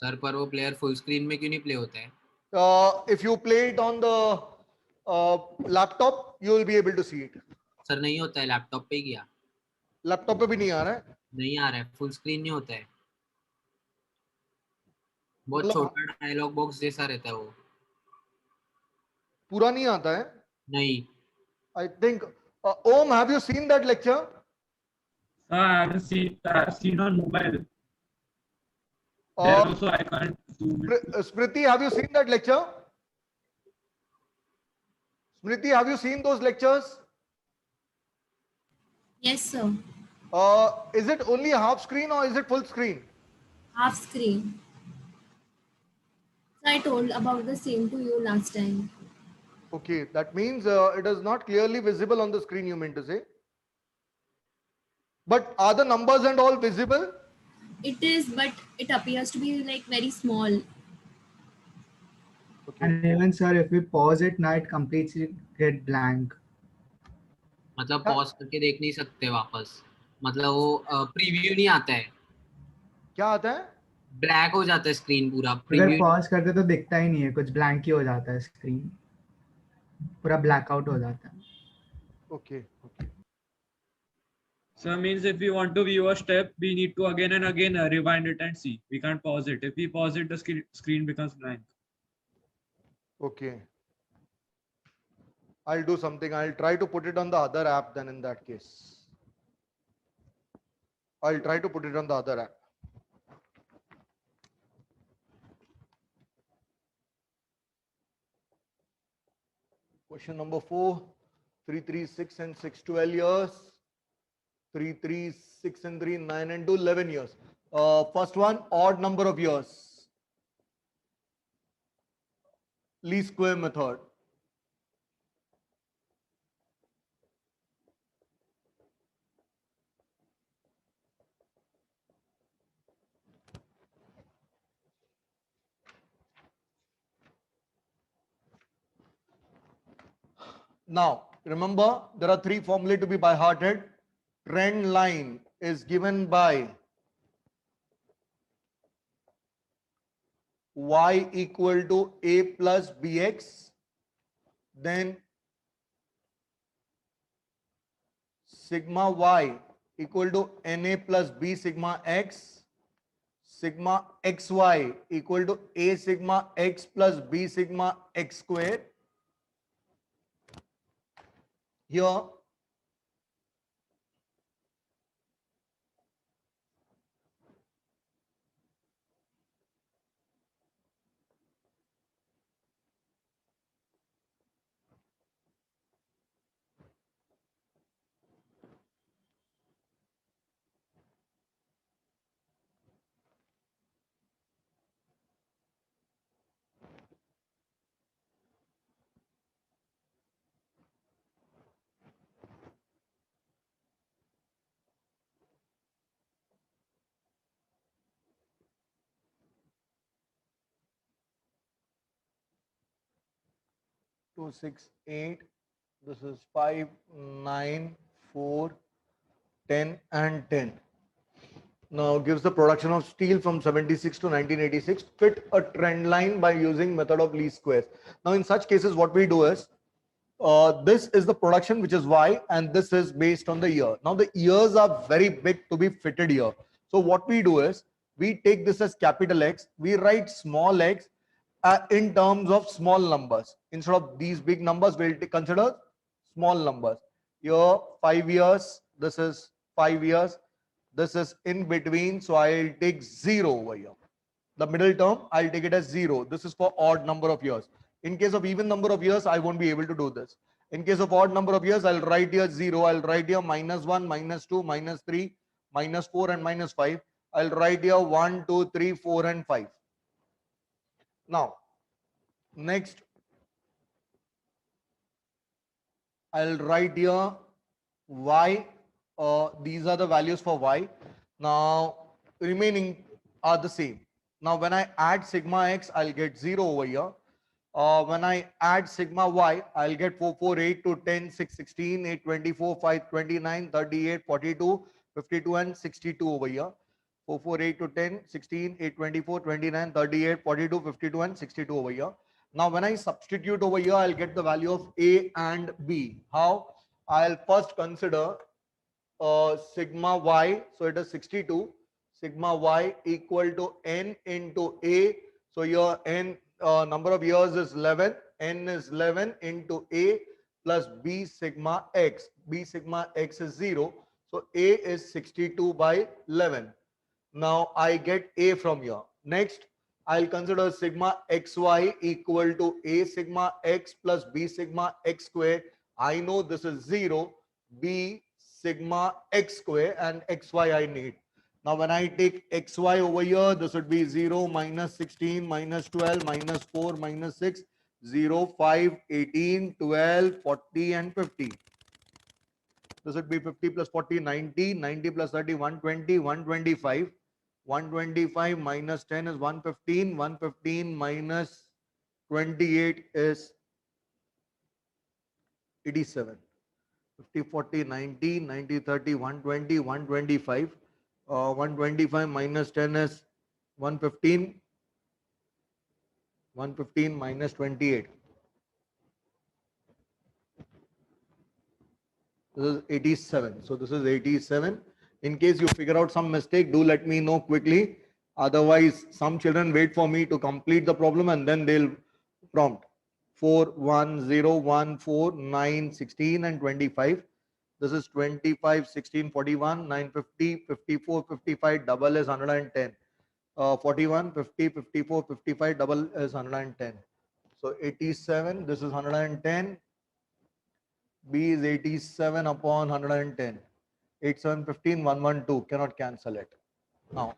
Sir पर वो player full screen में क्यों नहीं प्ले होता है? If you play it on the laptop, you will be able to see it. Sir नहीं होता है, लैपटॉप पे ही किया। लैपटॉप पे भी नहीं आ रहा है, नहीं आ रहा है, फुल स्क्रीन नहीं होता है, बहुत मतलब छोटा डायलॉग बॉक्स जैसा रहता है वो। पूरा नहीं आता है। नहीं। I think, Om, have you seen that lecture? I haven't seen. I've seen on mobile. There Uh, also I can't zoom it. Smriti, have you seen that lecture? Smriti, have you seen those lectures? Yes, sir. Is it only half screen or is it full screen? Half screen. So I told about the same to you last time. Okay, that means it is not clearly visible on the screen, you mean to say. But are the numbers and all visible? It is, but it appears to be like very small. Okay. And even sir, if we pause it now, it completely get blank. मतलब pause करके देख नहीं सकते वापस, मतलब वो preview नहीं आता है, क्या आता है? ब्लैक हो जाता है स्क्रीन पूरा। अगर प्रीव्यू पॉज करते तो दिखता ही नहीं है, कुछ ब्लैंक ही हो जाता है, स्क्रीन पूरा ब्लैकआउट हो जाता है। Okay, okay. So means if we want to view a step, we need to again and again rewind it and see. We can't pause it. If we pause it, the screen becomes blank. Okay. I'll do something. I'll try to put it on the other app then in that case. I'll try to put it on the other app. Question number 4, 3, 3, 6 and 6, 12 years. 3, 3, 6 and 3, 9 and 2, 11 years. First one, odd number of years. Least square method. Now, remember, there are three formulae to be by hearted. Trend line is given by y equal to a plus bx, then sigma y equal to na plus b sigma x, sigma xy equal to a sigma x plus b sigma x square. Here, two, 6, 8. This is 5, 9, 4, 10 and 10. Now gives the production of steel from 76 to 1986. Fit a trend line by using method of least squares. Now in such cases, what we do is, this is the production which is Y and this is based on the year. Now the years are very big to be fitted here. So what we do is, we take this as capital X, we write small x in terms of small numbers. Instead of these big numbers, we'll consider small numbers. Here 5 years, this is 5 years, this is in between, so I'll take 0 over here. The middle term, I'll take it as 0. This is for odd number of years. In case of even number of years, I won't be able to do this. In case of odd number of years, I'll write here 0. I'll write here -1, -2, -3, -4 and -5. I'll write here 1, 2, 3, 4 and 5. Now, next, I'll write here y. These are the values for y. Now, remaining are the same. Now, when I add sigma x, I'll get 0 over here. When I add sigma y, I'll get 4, 4, 8, 2, 10, 6, 16, 8, 24, 5, 29, 38, 42, 52 and 62 over here. 4, 4, 8 to 10, 16, 8, 24, 29, 38, 42, 52, and 62 over here. Now, when I substitute over here, I'll get the value of A and B. How? I'll first consider sigma y. So it is 62. Sigma y equal to n into A. So your n number of years is 11. N is 11 into A plus B sigma x. B sigma x is 0. So A is 62 by 11. Now I get A from here. Next, I'll consider sigma xy equal to A sigma x plus B sigma x square. I know this is 0. B sigma x square and xy I need. Now when I take xy over here, this would be 0 minus 16 minus 12 minus 4 minus 6, 0, 5, 18, 12, 40 and 50. This would be 50 plus 40, 90, 90 plus 30, 120, 125. 125 minus 10 is 115, 115 minus 28 is 87. 50, 40, 90, 90, 30, 120, 125. 125 minus 10 is 115. 115 minus 28. This is 87. So this is 87. In case you figure out some mistake, do let me know quickly. Otherwise, some children wait for me to complete the problem and then they'll prompt 4, 1, 0, 1, 4, 9, 16 and 25. This is 25, 16, 41, 9, 50, 54, 55, double is 110. 41, 50, 54, 55, double is 110. So 87, this is 110. B is 87 upon 110. 8, 7, 15, 112. Cannot cancel it. Now,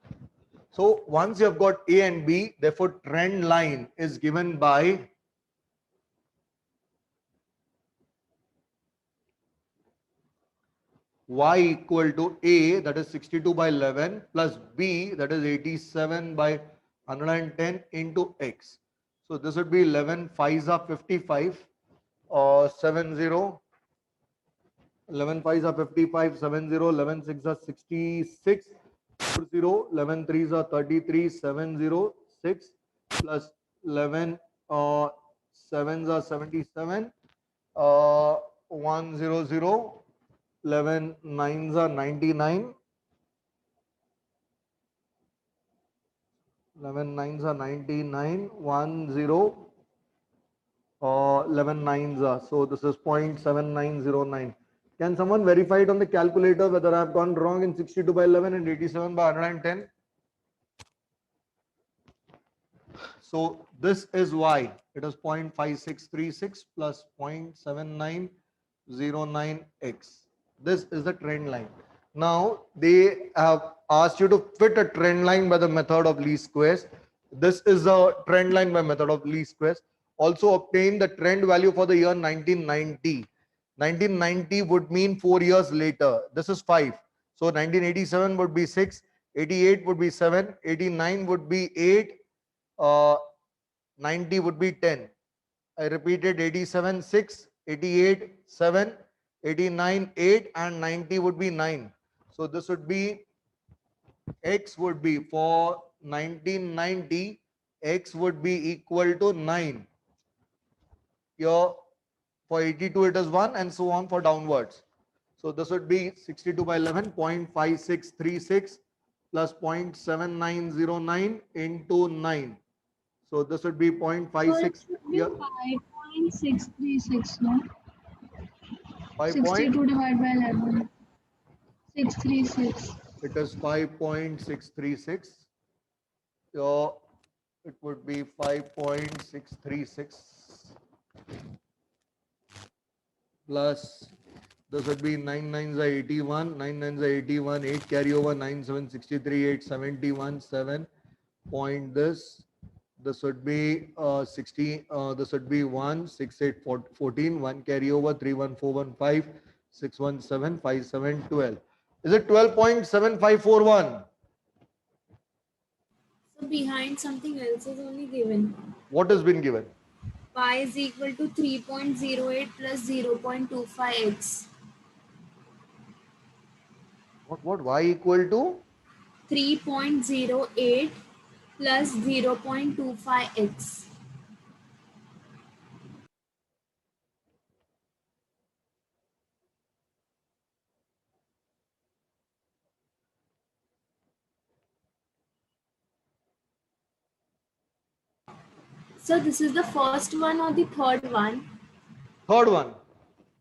so once you have got A and B, therefore trend line is given by y equal to A, that is 62 by 11, plus B, that is 87 by 110 into X. So this would be 11 5s are 55, 70, 11 5s are 55, 70, 11 6 are 66, 40, 11 3s are 33, 706 plus 11 7s are 77, 100, 11 9s are 99, 11 9s are 99, 10, 11 9s are, so this is 0.7909. Can someone verify it on the calculator whether I have gone wrong in 62 by 11 and 87 by 110? So this is why it is 0.5636 plus 0.7909x. This is the trend line. Now they have asked you to fit a trend line by the method of least squares. This is a trend line by method of least squares. Also obtain the trend value for the year 1990. 1990 would mean 4 years later. This is 5. So 1987 would be 6. 88 would be 7. 89 would be 8. 90 would be 10. I repeated 87 6, 88 7, 89 8 and 90 would be 9. So this would be x would be for 1990, x would be equal to 9. Here for 82 it is 1 and so on for downwards. So this would be 62 by 11, 0.5636 plus 0.7909 into 9. So this would be 0.56. Yeah. 5.636, no? 5 62 divided by 11. 636. It is 5.636. So it would be 5.636 plus this would be 9 9s are 81, 9 9s are 81, 8 carry over 9 7 63, 8 71, 7 point this. This would be 60, this would be 1, 6, 8, 14, 1 carry over, 3, 1, 4, 1, 5, 6, 1, 7, 5, 7, 12. Is it 12.7541? So behind something else is only given. What has been given? Pi is equal to 3.08 plus 0.25x. What y equal to? 3.08 plus 0.25x. So this is the first one or the third one? Third one.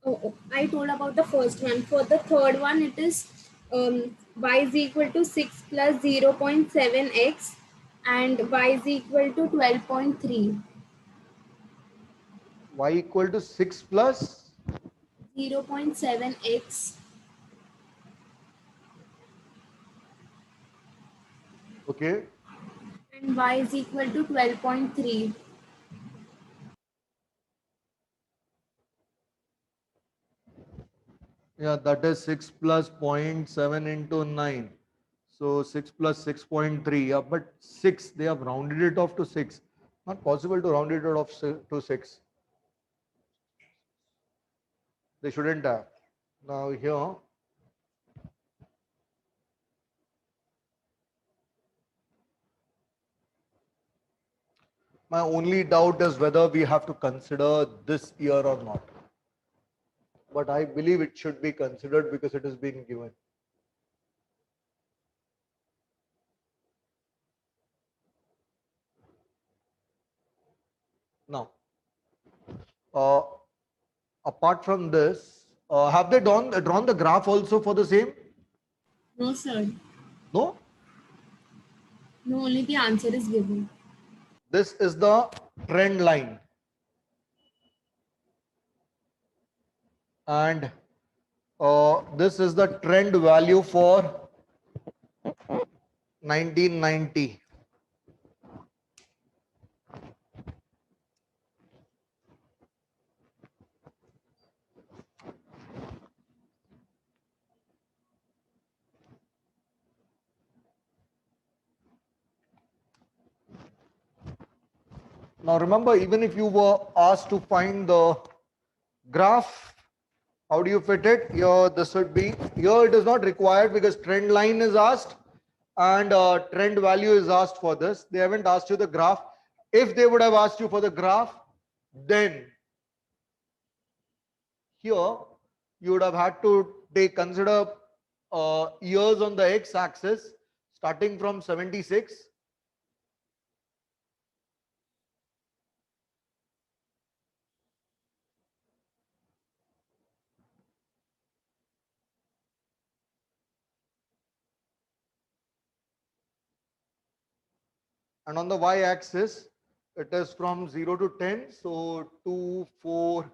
Oh, I told about the first one. For the third one, it is y is equal to 6 plus 0.7x and y is equal to 12.3. Y equal to 6 plus 0.7x okay. and y is equal to 12.3. Yeah, that is 6 plus 0.7 into 9. So 6 plus 6.3. Yeah, but 6, they have rounded it off to 6. Not possible to round it off to 6. They shouldn't have. Now here, my only doubt is whether we have to consider this year or not. But I believe it should be considered because it has been given. Now, uh, apart from this, have they drawn the graph also for the same? No, sir. No? No, only the answer is given. This is the trend line. And this is the trend value for 1990. Now remember, even if you were asked to find the graph, how do you fit it? Here, this would be, here it is not required because trend line is asked and trend value is asked for this. They haven't asked you the graph. If they would have asked you for the graph, then here you would have had to consider years on the x-axis starting from 76. And on the y-axis, it is from 0 to 10. So 2, 4,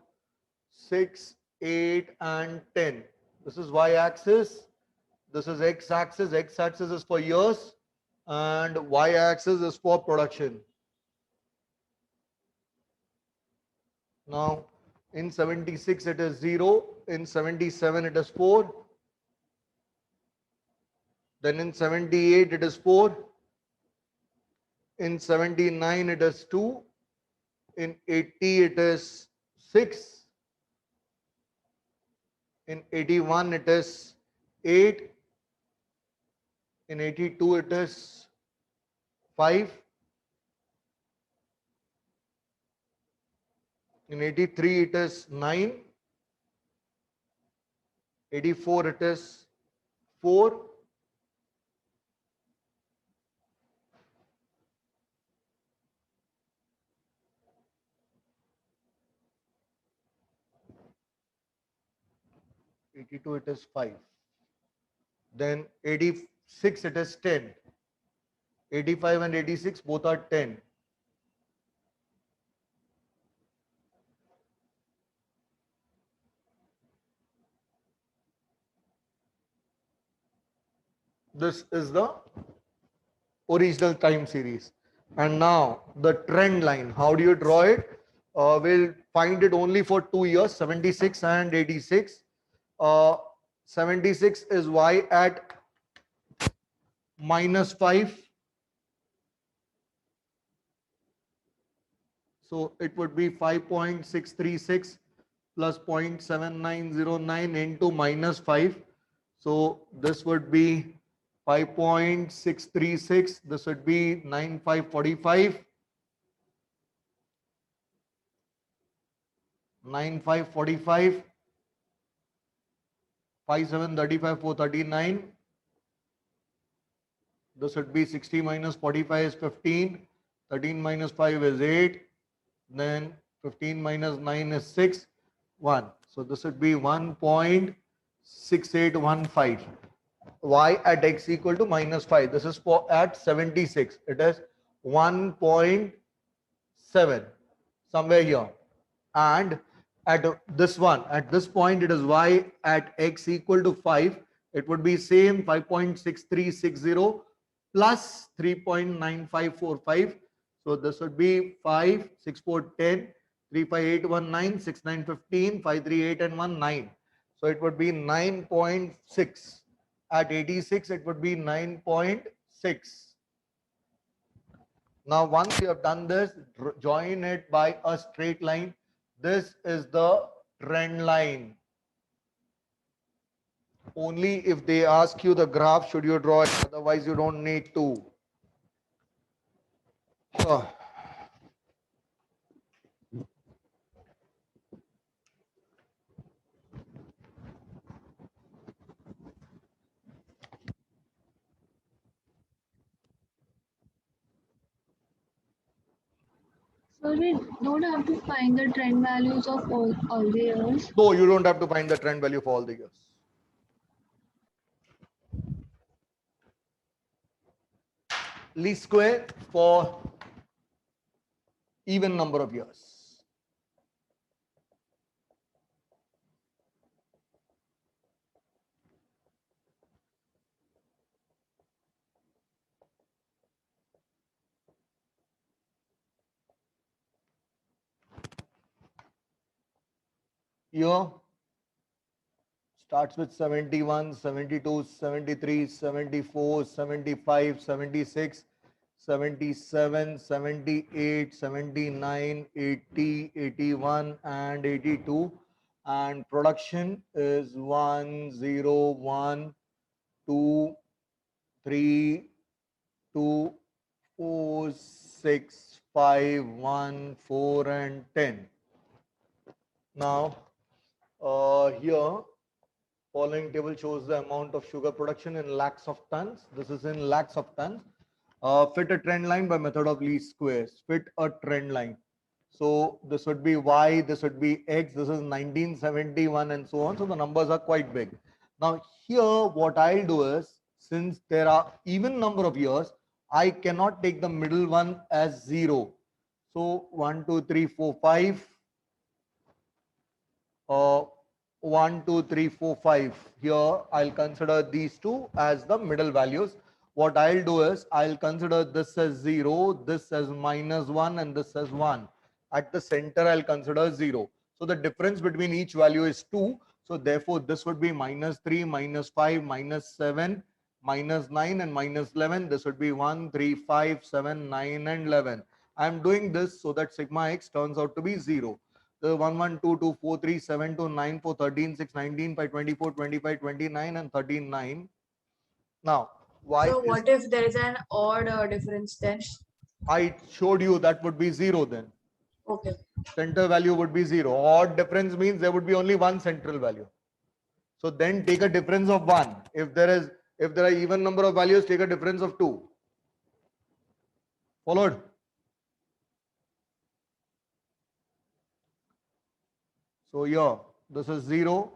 6, 8, and 10. This is y-axis. This is x-axis. X-axis is for years, and y-axis is for production. Now, in 76 it is 0. In 77 it is 4. Then in 78 it is 4. In 79 it is 2. In 80 it is 6. In 81 it is 8. In 82 it is 5. In 83 it is 9. 84 it is 4. '82 it is 5. Then 86 it is 10. 85 and 86 both are 10. This is the original time series. And now the trend line, how do you draw it? We'll find it only for 2 years, 76 and 86. 76 is y at -5. So it would be 5.636 plus 0.7909 into -5. So this would be 5.636. This would be 9545. 9545. 5735 439. This would be 60 minus 45 is 15. 13 minus 5 is 8. Then 15 minus 9 is 6. 1. So this would be 1.6815. Y at x equal to minus 5. This is for at 76. It is 1.7 somewhere here. And at this one, at this point, it is y at x equal to 5. It would be same 5.6360 plus 3.9545. So this would be 5, 6, 4, 10, 3, 5, 8, 1, 9, 6, 9, 15, 5, 3, 8, and 1, 9. So it would be 9.6. At 86, it would be 9.6. Now, once you have done this, join it by a straight line. This is the trend line. Only if they ask you the graph should you draw it, otherwise you don't need to. So we don't have to find the trend values of all the years. No, you don't have to find the trend value for all the years. Least square for even number of years. Here starts with 71, 72, 73, 74, 75, 76, 77, 78, 79, 80, 81, and 82. And production is 1, 0, 1, 2, 3, 2, 4, 6, 5, 1, 4, and 10. Now, here, following table shows the amount of sugar production in lakhs of tons. This is in lakhs of tons. Fit a trend line by method of least squares. Fit a trend line. So this would be Y, this would be X, this is 1971 and so on. So the numbers are quite big. Now here what I'll do is, since there are even number of years, I cannot take the middle one as 0. So 1, 2, 3, 4, 5. 1, 2, 3, 4, 5. Here I'll consider these two as the middle values. What I'll do is I'll consider this as 0, this as -1, and this as 1. At the center I'll consider 0. So the difference between each value is 2. So therefore this would be -3, -5, -7, -9, and -11. This would be 1, 3, 5, 7, 9, and 11. I'm doing this so that sigma x turns out to be 0. The 1, 1, 2, 2, 4, 3, 7, 2, 9, 4, 13, 6, 19, 5, 24, 25, 29, and 13, 9. Now, why? So what if there is an odd difference then? I showed you that would be 0 then. Okay. Center value would be 0. Odd difference means there would be only one central value. So then take a difference of 1. If there are even number of values, take a difference of 2. Followed? So here, this is 0.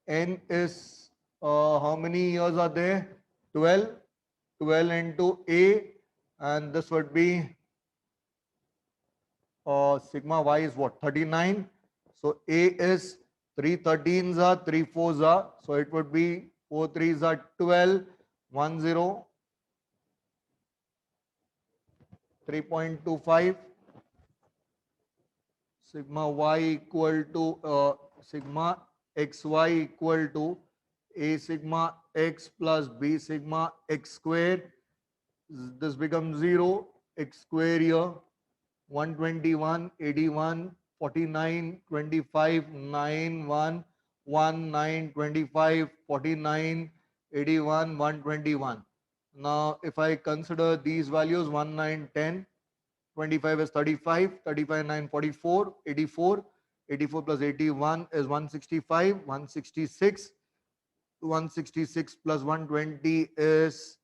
N is, how many years are there? 12. 12 into A, and this would be sigma y is what? 39. So A is 3 13s are 3 4s are. So it would be 4 3s are 12. 1 0. 3.25. Sigma y equal to sigma xy equal to A sigma x plus B sigma x square. This becomes 0. X square here. 121, 81, 49, 25, 9, 1, 1, 9, 25, 49, 81, 121. Now, if I consider these values 1, 9, 10, 25 is 35, 35, 9, 44, 84, 84 plus 81 is 165, 166, 166 plus 120 is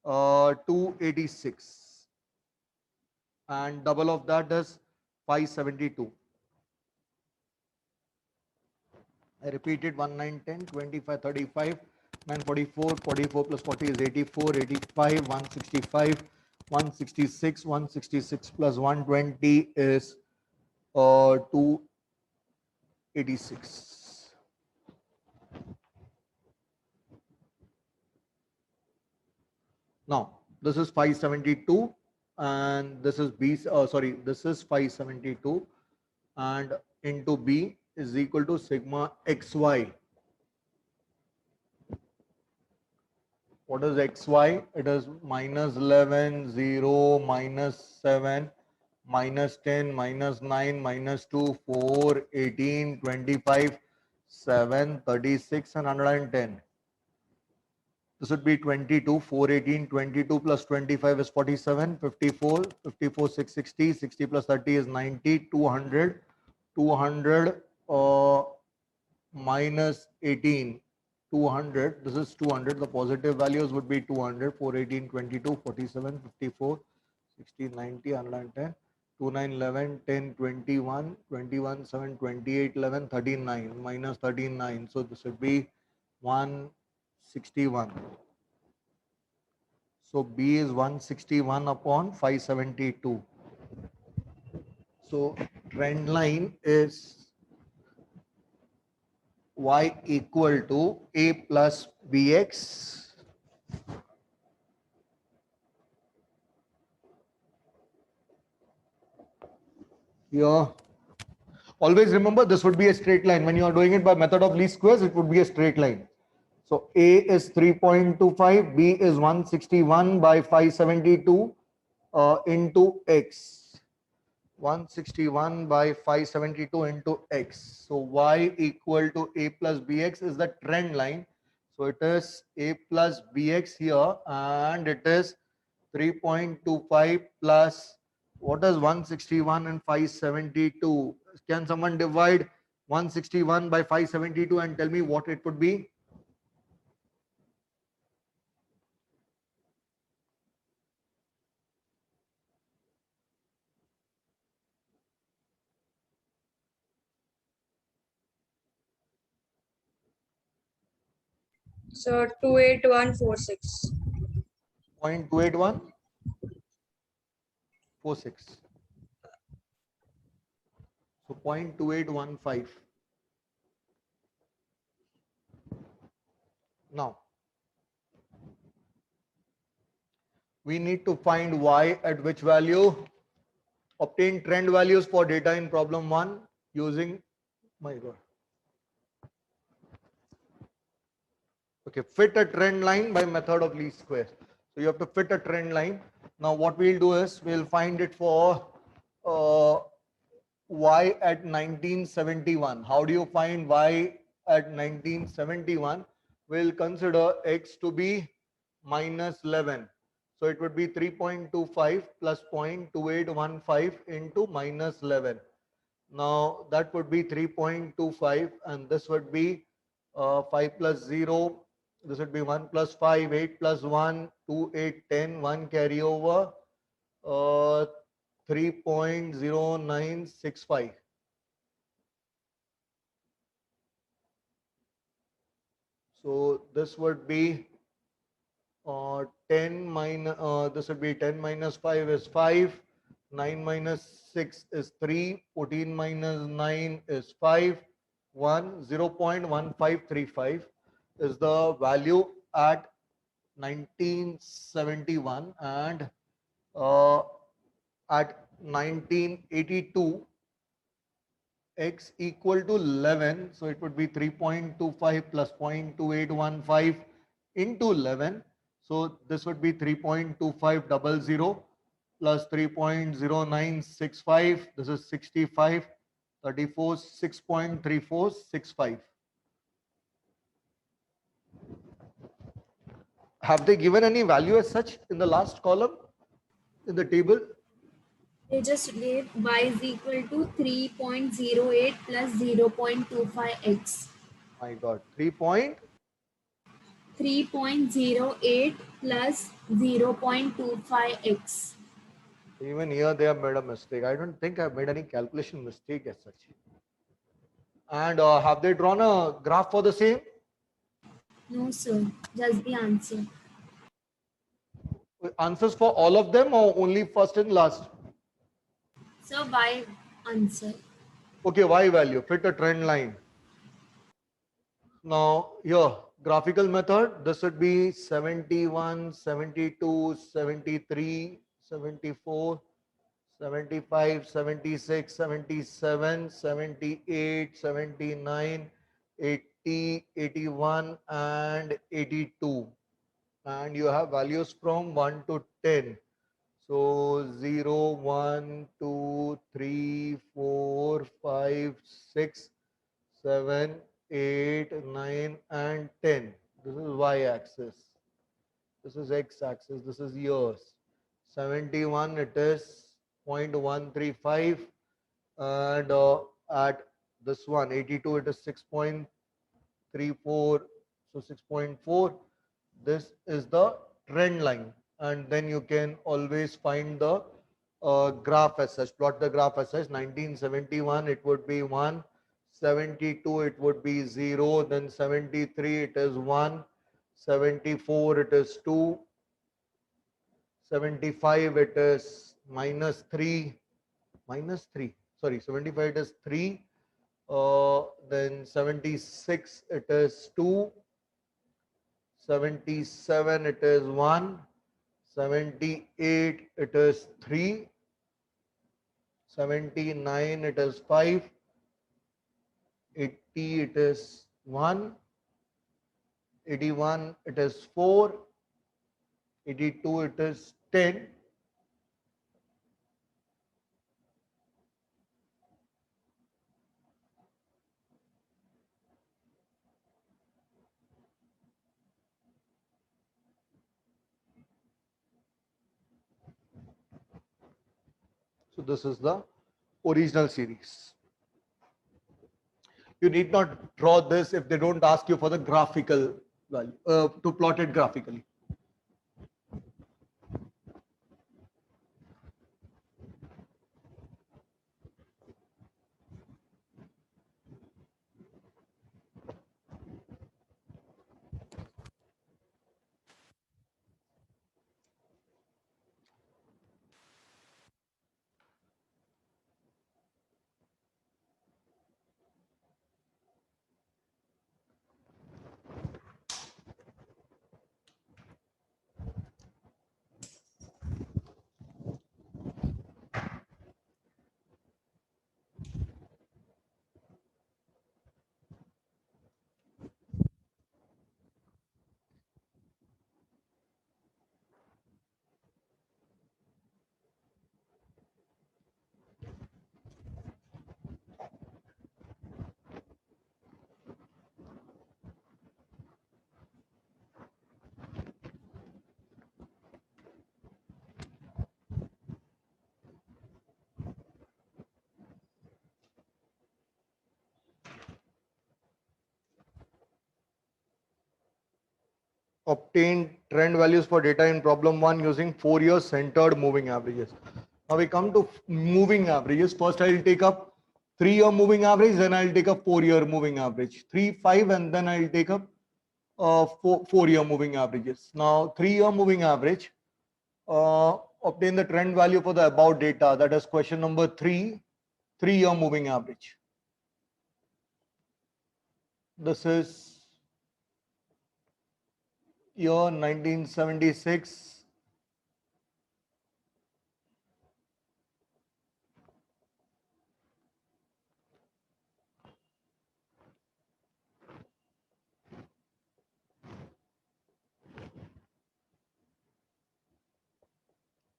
286, and double of that is 572. I repeated 1, 9, 10, 25, 35, 9, 44, 44 plus 40 is 84, 85, 165, 166, 166 plus 120 is 286. Now, this is 572 and this is B, sorry, this is 572 and into B is equal to sigma xy. What is xy? It is minus 11, 0, minus 7, minus 10, minus 9, minus 2, 4, 18, 25, 7, 36 and 110. This would be 22, 4, 18, 22 plus 25 is 47, 54, 54, 660, 60 plus 30 is 90, 200, 200 minus 18, 200, this is 200, the positive values would be 200, 4, 18, 22, 47, 54, 60, 90, 110, 29, 11, 10, 21, 21, 7, 28, 11, 39, minus 39, so this would be 161. So B is 161 upon 572. So trend line is y equal to a plus bx here. Always remember this would be a straight line. When you are doing it by method of least squares, it would be a straight line. So A is 3.25, B is 161 by 572 into x. 161 by 572 into x. So y equal to a plus bx is the trend line. So it is a plus bx here and it is 3.25 plus what is 161 and 572. Can someone divide 161 by 572 and tell me what it would be? So 28146. 0.28146. So 0.2815. Now, we need to find y at which value. Obtain trend values for data in problem 1 using, my God. Okay, fit a trend line by method of least squares. So you have to fit a trend line. Now what we'll do is we'll find it for y at 1971. How do you find y at 1971? We'll consider x to be minus 11. So it would be 3.25 plus 0.2815 into minus 11. Now that would be 3.25 and this would be 5 plus 0. This would be 1 plus 5, 8 plus 1, 2, 8, 10, 1 carry over, 3.0965. So this would be 10 minus, this would be 10 minus 5 is 5, 9 minus 6 is 3, 14 minus 9 is 5, 1, 0.1535 is the value at 1971 and at 1982 x equal to 11, so it would be 3.25 plus 0.2815 into 11, so this would be 3.2500 plus 3.0965, this is 65, 34, 6.3465. Have they given any value as such in the last column in the table? They just gave y is equal to 3.08 plus 0.25x. My God, 3 point. 3.08 plus 0.25x. Even here they have made a mistake. I don't think I've made any calculation mistake as such. And have they drawn a graph for the same? No, sir. Just the answer. Answers for all of them or only first and last? So y answer. Okay, y value, fit a trend line. Now here, graphical method, this would be 71, 72, 73, 74, 75, 76, 77, 78, 79, 80, 81, and 82. And you have values from 1 to 10. So 0, 1, 2, 3, 4, 5, 6, 7, 8, 9, and 10. This is y-axis. This is x-axis. This is years. 71, it is 0.135. And at this one, 82, it is 6.34. So 6.4. This is the trend line. And then you can always find the graph as such, plot the graph as such. 1971, it would be 1. 72, it would be 0. Then 73, it is 1. 74, it is 2. 75, it is -3. -3. Sorry, 75, it is 3. Then 76, it is 2. 77, it is 1. 78, it is 3. 79, it is 5. 80, it is 1. 81, it is 4. 82, it is 10. So this is the original series. You need not draw this if they don't ask you for the graphical value, to plot it graphically. Obtain trend values for data in problem 1 using 4-year centered moving averages. Now we come to moving averages. First I'll take up 3-year moving average, then I'll take up 4-year moving average. 3, 5, and then I'll take up 4-year moving averages. Now 3-year moving average, obtain the trend value for the above data. That is question number 3, 3-year moving average. This is year 1976.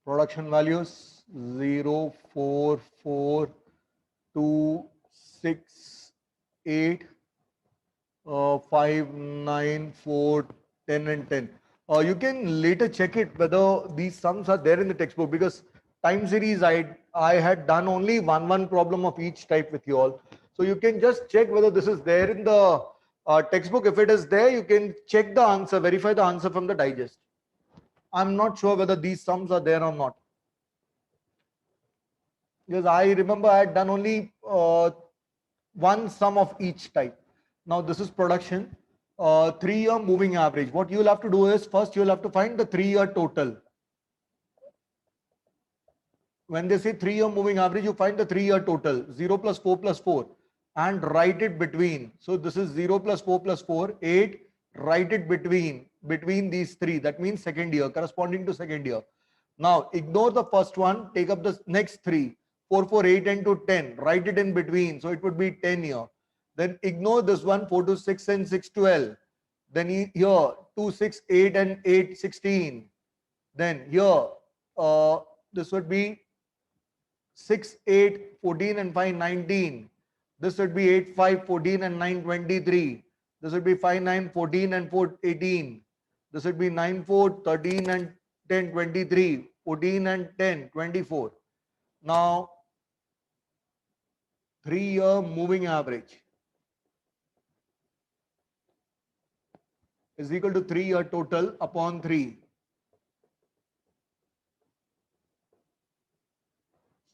Production values 0, 4, 4, 2, 6, 8, 5, 9, 4, 10, and 10. You can later check it whether these sums are there in the textbook, because time series I had done only one problem of each type with you all. So you can just check whether this is there in the textbook. If it is there, you can check the answer, verify the answer from the digest. I'm not sure whether these sums are there or not, because I remember I had done only one sum of each type. Now this is production, 3-year moving average. What you'll have to do is, first you'll have to find the 3-year total. When they say 3-year moving average, you find the 3-year total, 0 plus 4 plus 4, and write it between. So this is 0 plus 4 plus 4, 8, write it between these three. That means second year, corresponding to second year. Now ignore the first one, take up the next three, 4, 4, 8 and to 10, write it in between. So it would be 10 year. Then ignore this one, 4 to 6 and 6, 12. Then here, 2, 6, 8 and 8, 16. Then here, this would be 6, 8, 14 and 5, 19. This would be 8, 5, 14 and 9, 23. This would be 5, 9, 14 and 4, 18. This would be 9, 4, 13 and 10, 23. 14 and 10, 24. Now, 3-year moving average is equal to 3-year total upon 3.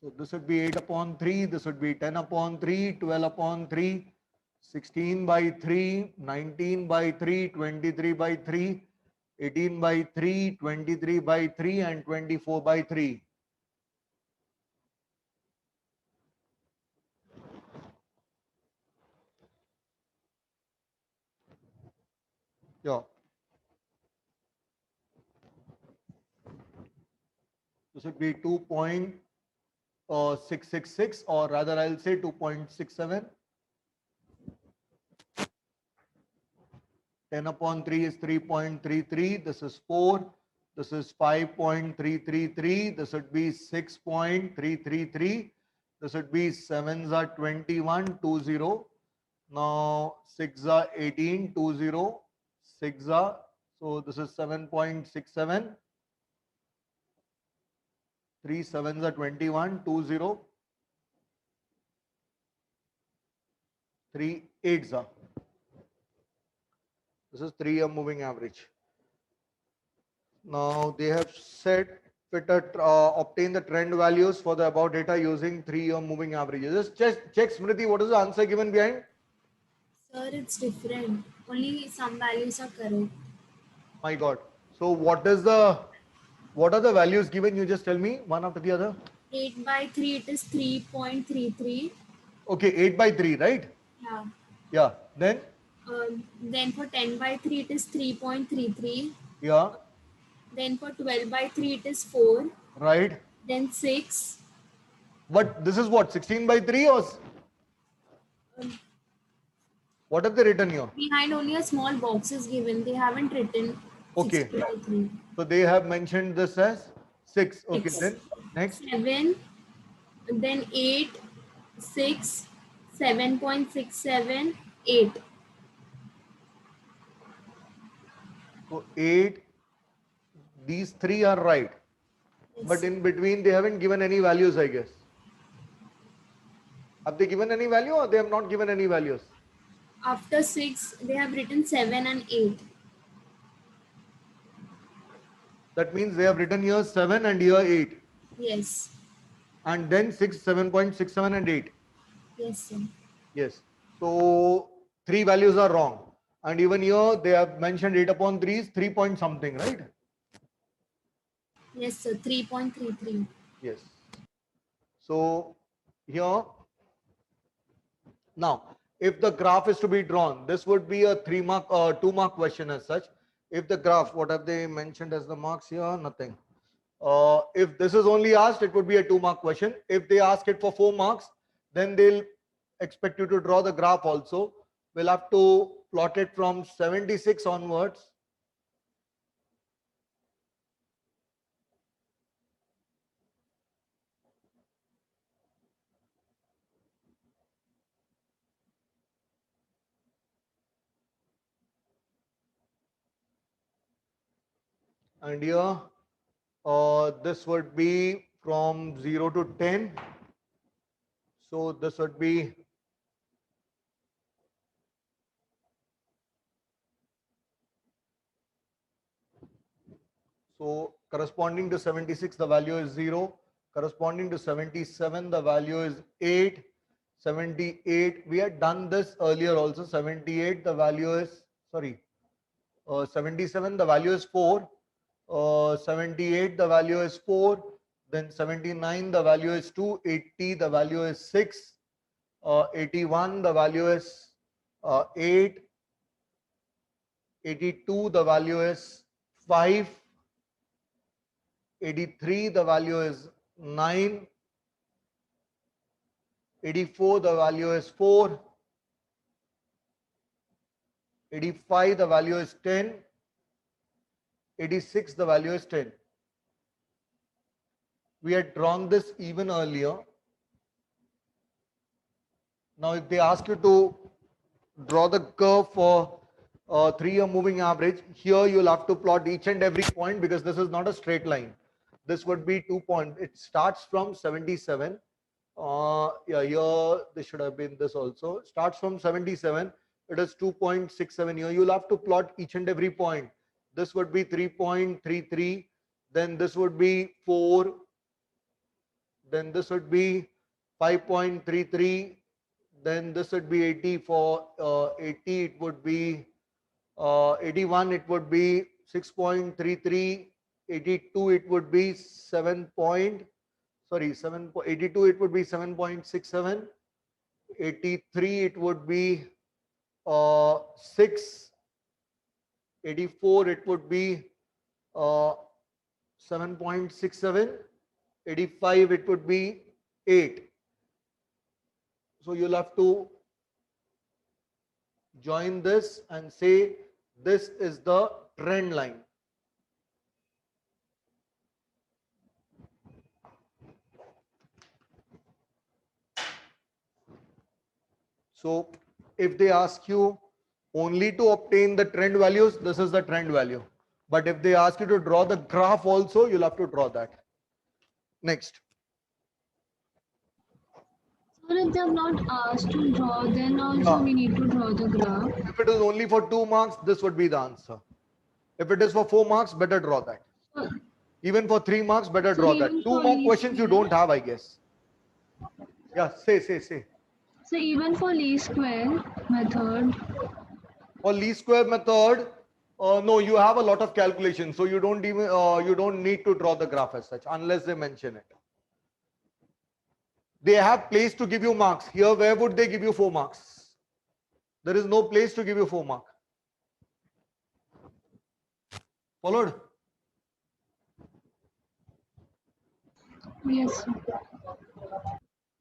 So this would be 8 upon 3, this would be 10 upon 3, 12 upon 3, 16 by 3, 19 by 3, 23 by 3, 18 by 3, 23 by 3 and 24 by 3. Yeah. This would be 2.666, or rather I'll say 2.67. 10 upon 3 is 3.33. This is 4. This is 5.333. This would be 6.333. This would be 7s are 21, 20. Now 6 are 18, 20. 6 are, so this is 7.67. 3 7s are 21, 20. 3 8s are. This is 3-year moving average. Now they have said obtain the trend values for the above data using 3-year moving averages. Just check, Smriti, what is the answer given behind? Sir, it's different. Only some values are correct. My God. So what are the values given? You just tell me one after the other. 8 by 3, it is 3.33. Okay, 8 by 3, right? Yeah. Yeah. Then? Then for 10 by 3, it is 3.33. Yeah. Then for 12 by 3, it is 4. Right. Then 6. But this is what, 16 by 3 or what have they written here? Behind only a small box is given. They haven't written Okay. 16 by 3. So they have mentioned this as 6. Okay, Six. then next. 7. Then 8. 6. 7.67. 8. So 8, these three are right. But in between, they haven't given any values, I guess. Have they given any value or they have not given any values? After 6, they have written 7 and 8. That means they have written here 7 and here 8. Yes. And then 6, 7.67 and 8. Yes, sir. Yes. So 3 values are wrong. And even here, they have mentioned 8 upon 3 is 3 point something, right? Yes, sir. 3.33. Yes. So here, now, if the graph is to be drawn, this would be a 3-mark, 2-mark question as such. If the graph, what have they mentioned as the marks here? Nothing. If this is only asked, it would be a 2-mark question. If they ask it for 4 marks, then they'll expect you to draw the graph also. We'll have to plot it from 76 onwards. And here, this would be from 0 to 10. So this would be so corresponding to 76, the value is 0. Corresponding to 77, the value is 8. 78, we had done this earlier also. 78, the value is, sorry, 77, the value is 4. 78, the value is 4. Then 79, the value is 2. 80, the value is 6. 81, the value is 8. 82, the value is 5. 83, the value is 9. 84, the value is 4. 85, the value is 10. 86, the value is 10. We had drawn this even earlier. Now, if they ask you to draw the curve for 3-year moving average, here you'll have to plot each and every point because this is not a straight line. This would be 2 points. It starts from 77. Yeah, here this should have been this also. Starts from 77. It is 2.67 here. You'll have to plot each and every point. This would be 3.33. Then this would be 4. Then this would be 5.33. Then this would be 80. For 80, it would be 81. It would be 6.33. 82, it would be 7. Sorry, 82, it would be 7.67. 83, it would be 6. 84, it would be 7.67. 85, it would be 8. So you'll have to join this and say this is the trend line. So if they ask you only to obtain the trend values, this is the trend value. But if they ask you to draw the graph also, you'll have to draw that. Next. So if they have not asked to draw, then also we need to draw the graph. If it is only for 2 marks, this would be the answer. If it is for 4 marks, better draw that. So, Even for 3 marks, better So draw that. even 2 for more least questions you square? don't have, I guess. Yeah, say. so even for least square method, For least square method, no, you have a lot of calculations, so you don't even you don't need to draw the graph as such unless they mention it. They have place to give you marks. Here, where would they give you 4 marks? There is no place to give you 4 marks. Followed? yes.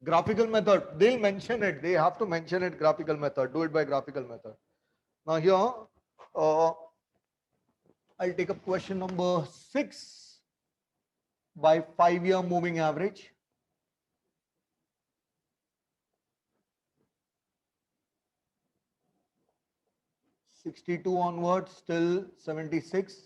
Graphical method, they'll mention it. They have to mention it, graphical method. Do it by graphical method. Now here, I'll take up question number 6 by 5-year moving average. '62 onwards till 76.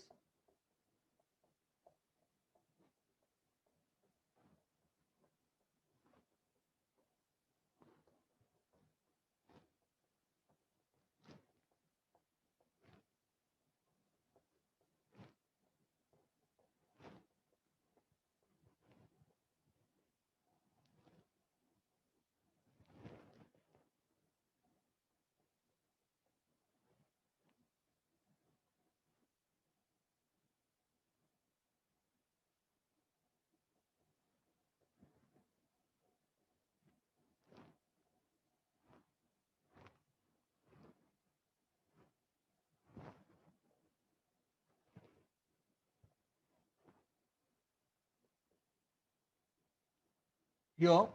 Here,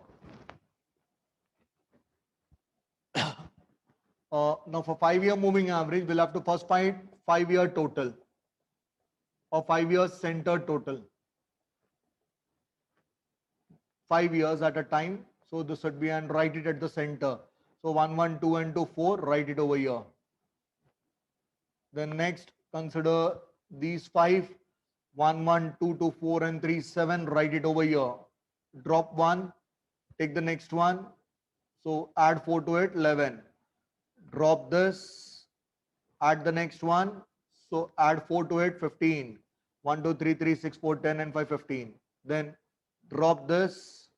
now for 5-year moving average, we'll have to first find 5-year total or 5 years center total. 5 years at a time. So this would be, and write it at the center. So 1, 1, 2, and 2, 4, write it over here. Then next, consider these 5. 1, 1, 2, 2, 4, and 3, 7. Write it over here. Drop 1. Take the next one. So add 4 to it, 11. Drop this. Add the next one. So add 4 to it, 15. 1, 2, 3, 3, 6, 4, 10, and 5, 15. Then drop this.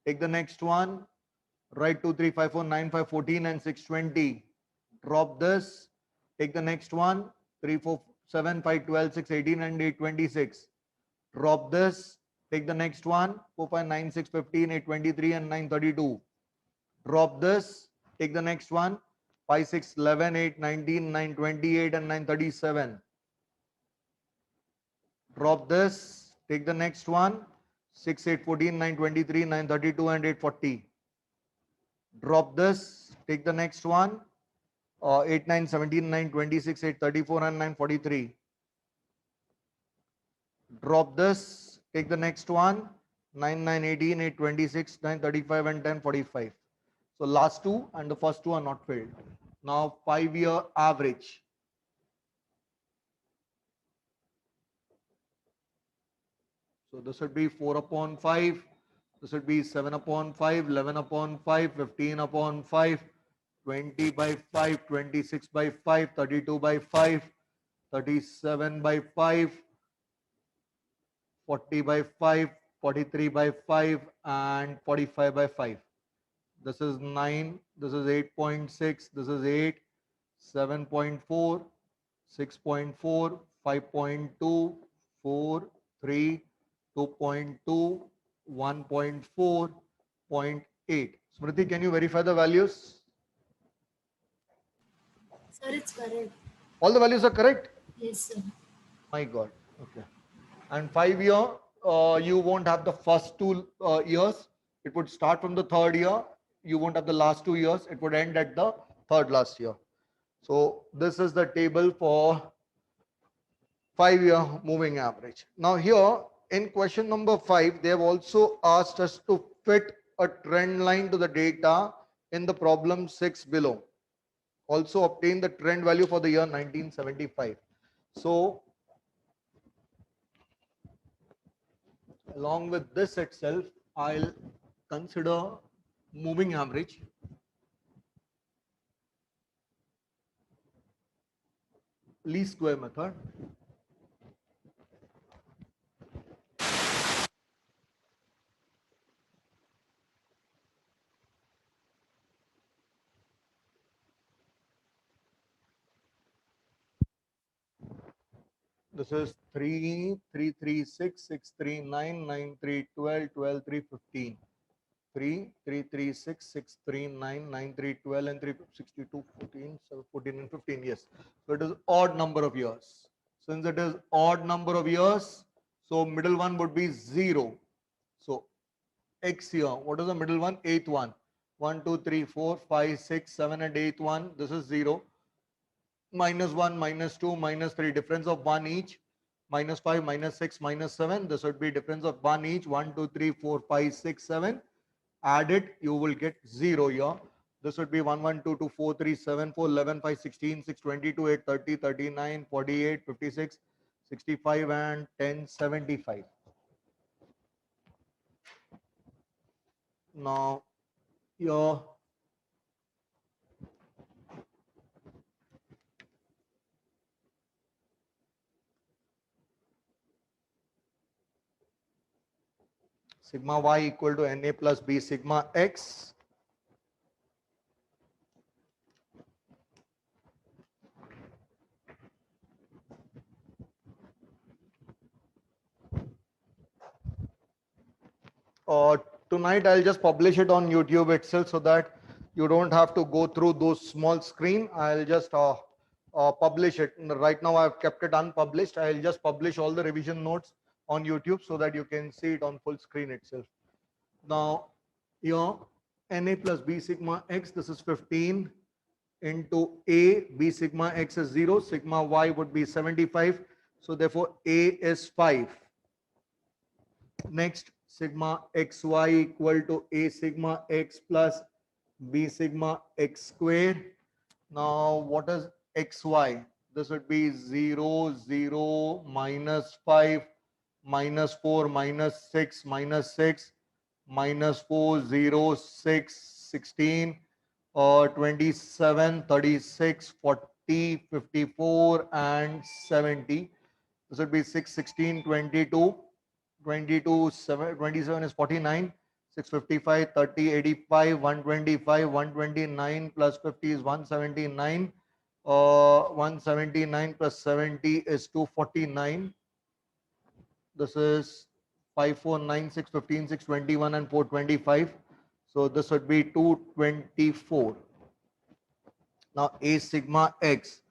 Take the next one. Write 2, 3, 5, 4, 9, 5, 14, and 6, 20. Drop this. Take the next one. 3, 4, 7, 5, 12, 6, 18, and 8, 26. Drop this. Take the next one. 4, 5, 9, 6, 15, 8, 23, and 9, 32. Drop this. Take the next one. 5, 6, 11, 8, 19, 9, 28, and 9, 37. Drop this. Take the next one. 6, 8, 14, 9, 23, 9, 32, and 8, 40. Drop this. Take the next one. 8, 9, 17, 9, 26, 8, 34, and 9, 43. Drop this. Take the next one. 9, 9, 18, 8, 26, 9, 35, and 10, 45. So last two and the first two are not filled. Now 5-year average. So this would be 4 upon 5. This would be 7 upon 5, 11 upon 5, 15 upon 5, 20 by 5, 26 by 5, 32 by 5, 37 by 5, 40 by 5, 43 by 5, and 45 by 5. This is 9, this is 8.6, this is 8, 7.4, 6.4, 5.2, 4, 3, 2.2, 1.4, 0.8. Smriti, can you verify the values? Sir, it's correct. All the values are correct? Yes, sir. My God. Okay. And 5-year, you won't have the first 2 years. It would start from the 3rd year. You won't have the last 2 years. It would end at the 3rd last year. So this is the table for 5-year moving average. Now here in question number 5, they have also asked us to fit a trend line to the data in the problem 6 below. Also obtain the trend value for the year 1975. So along with this itself, I'll consider moving average. Least square method. This is 3, 3, 3, 6, 6, 3, 9, 9, 3, 12, 12, 3, 15. 3, 3, 3, 6, 6, 3, 9, 9, 3, 12, and 3, 62, 14, 7, 14, and 15. Yes. So it is odd number of years. Since it is odd number of years, so middle one would be 0. So X here, what is the middle one? 8th one. 1, 2, 3, 4, 5, 6, 7, and 8th one. This is 0. Minus 1, minus 2, minus 3, difference of 1 each. Minus 5, minus 6, minus 7. This would be difference of 1 each. 1, 2, 3, 4, 5, 6, 7. Add it, you will get 0 here. This would be 1, 1, 2, 2, 4, 3, 7, 4, 11, 5, 16, 6, 22, 8, 30, 39, 48, 56, 65, and 10, 75. Now, your sigma y equal to Na plus b sigma x. Tonight I'll just publish it on YouTube itself so that you don't have to go through those small screen. I'll just publish it. Right now I've kept it unpublished. I'll just publish all the revision notes on YouTube so that you can see it on full screen itself. Now here Na plus b sigma x, this is 15 into a, b sigma x is 0, sigma y would be 75. So therefore a is 5. Next, sigma xy equal to a sigma x plus b sigma x square. Now what is xy? This would be 0, 0, minus 5, minus 4, minus 6, minus 6, minus 4, 0, 6, 16, 27, 36, 40, 54, and 70. This would be 6, 16, 22, 22, 7, 27 is 49, 655, 30, 85, 125, 129 plus 50 is 179. 179 plus 70 is 249. This is 5, 4, 9, 6, 15, 6, 21, and 4, 25. So this would be 224. Now A sigma X,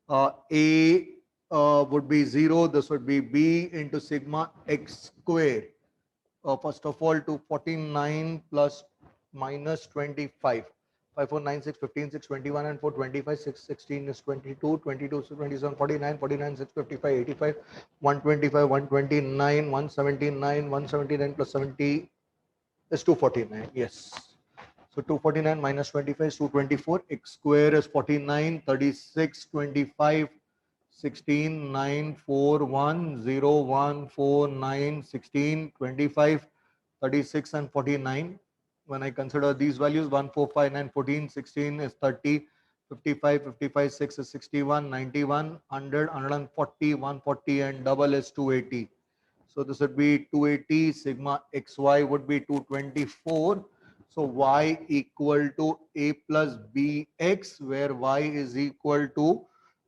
A would be 0. This would be B into sigma X square. First of all, 249 plus minus 25. 5, 4, 9, 6, 15, 6, 21, and 4, 25, 6, 16 is 22, 22, 27, 49, 49, 6, 55, 85, 125, 129, 179, 179 plus 70 is 249. Yes. So 249 minus 25 is 224. X square is 49, 36, 25, 16, 9, 4, 1, 0, 1, 4, 9, 16, 25, 36, and 49. When I consider these values, 1, 4, 5, 9, 14, 16 is 30, 55, 55, 6 is 61, 91, 100, 140, 140, and double is 280. So this would be 280, sigma xy would be 224. So y equal to a plus bx, where y is equal to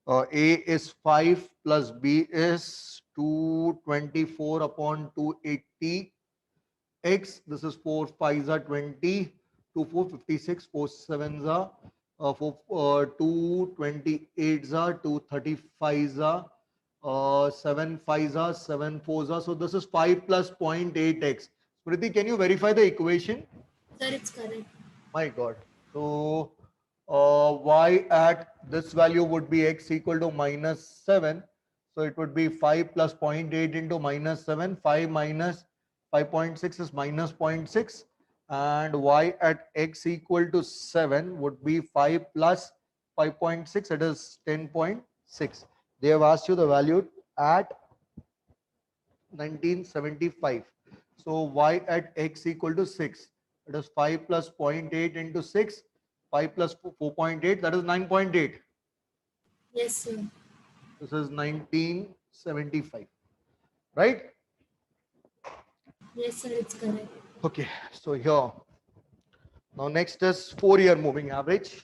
a is 5 plus b is 224 upon 280 x. This is 4 5s are 20, 2 4 56, 4 7s are 2 28s are 2 35s are 7 5s are 7 4s are. So this is 5 plus 0.8x. Smriti, can you verify the equation? Sir, it's correct. My God. So y at this value would be x equal to minus 7. So it would be 5 plus 0.8 into minus 7. 5 minus 5.6 is minus 0.6. And y at x equal to 7 would be 5 plus 5.6. It is 10.6. They have asked you the value at 1975. So y at x equal to 6. It is 5 plus 0.8 into 6. 5 plus 4.8, that is 9.8. Yes, sir. This is 1975. Right? Yes, sir, it's correct. Okay. So here. Now next is 4-year moving average.